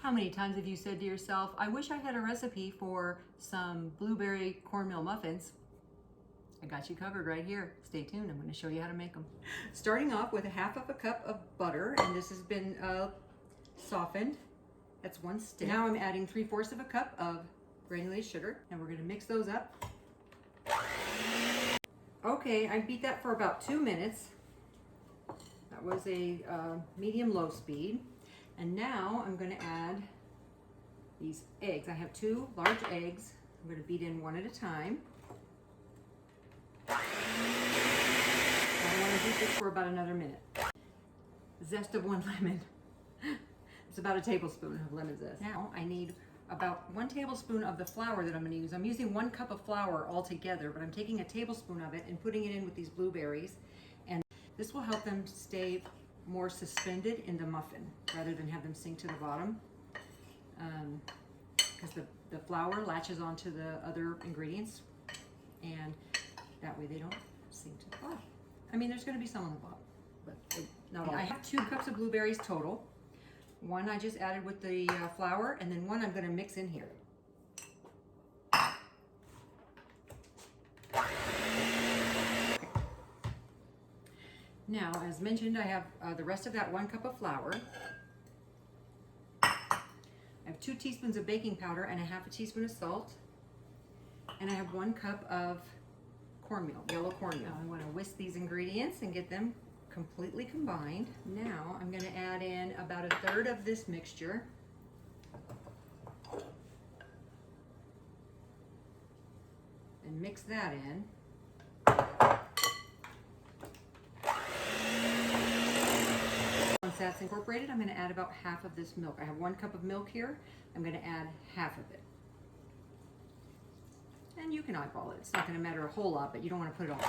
How many times have you said to yourself, I wish I had a recipe for some blueberry cornmeal muffins? I got you covered right here. Stay tuned, I'm going to show you how to make them. Starting off with a half of a cup of butter, and this has been softened. That's one stick. Now I'm adding 3/4 of a cup of granulated sugar, and we're going to mix those up. Okay, I beat that for about 2 minutes. That was a medium-low speed. And now I'm going to add these eggs. I have 2 large eggs. I'm going to beat in one at a time. I want to beat this for about another minute. Zest of 1 lemon. It's about a tablespoon of lemon zest. Now I need about 1 tablespoon of the flour that I'm going to use. I'm using 1 cup of flour altogether, but I'm taking a tablespoon of it and putting it in with these blueberries. And this will help them stay more suspended in the muffin rather than have them sink to the bottom, because the flour latches onto the other ingredients, and that way they don't sink to the bottom. I mean, there's going to be some on the bottom, but not all. I have 2 cups of blueberries total. 1 I just added with the flour, and then 1 I'm going to mix in here. Now, as mentioned, I have the rest of that 1 cup of flour. I have 2 teaspoons of baking powder and a half a teaspoon of salt. And I have 1 cup of cornmeal, yellow cornmeal. Now I want to whisk these ingredients and get them completely combined. Now I'm going to add in about 1/3 of this mixture. And mix that in. Once that's incorporated, I'm going to add about half of this milk. I have 1 cup of milk here. I'm going to add half of it. And you can eyeball it. It's not going to matter a whole lot, but you don't want to put it all in.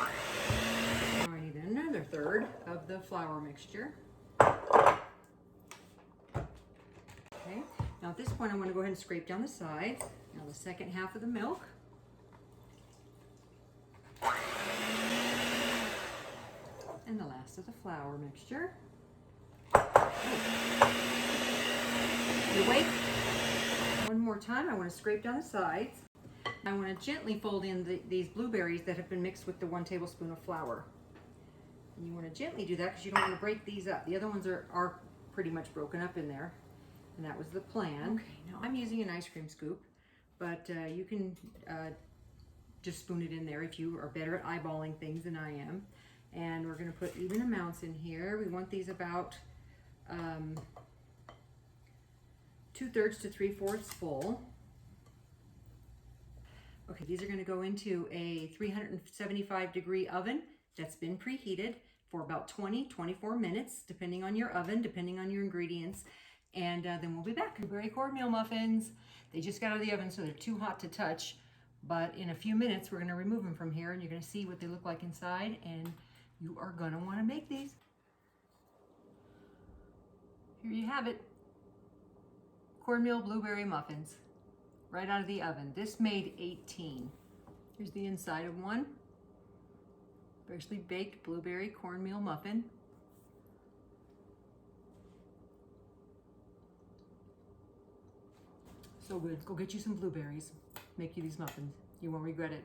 Now I need another 1/3 of the flour mixture. Okay. Now at this point, I'm going to go ahead and scrape down the sides. Now the second half of the milk. And the last of the flour mixture. You wait. One more time, I want to scrape down the sides. I want to gently fold in these blueberries that have been mixed with the 1 tablespoon of flour. And you want to gently do that because you don't want to break these up. The other ones are pretty much broken up in there, and that was the plan. Okay, now I'm using an ice cream scoop, but you can just spoon it in there if you are better at eyeballing things than I am. And we're going to put even amounts in here. We want these about 2/3 to 3/4 full. Okay, these are going to go into a 375-degree oven that's been preheated for about 20-24 minutes, depending on your oven, depending on your ingredients. And then we'll be back. BlueBerry cornmeal muffins. They just got out of the oven, so they're too hot to touch. But in a few minutes, we're going to remove them from here, and you're going to see what they look like inside. And you are going to want to make these. Here you have it. Cornmeal blueberry muffins. Right out of the oven. This made 18. Here's the inside of one. Freshly baked blueberry cornmeal muffin. So good. Go get you some blueberries. Make you these muffins. You won't regret it.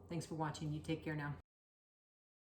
Thanks for watching. You take care now.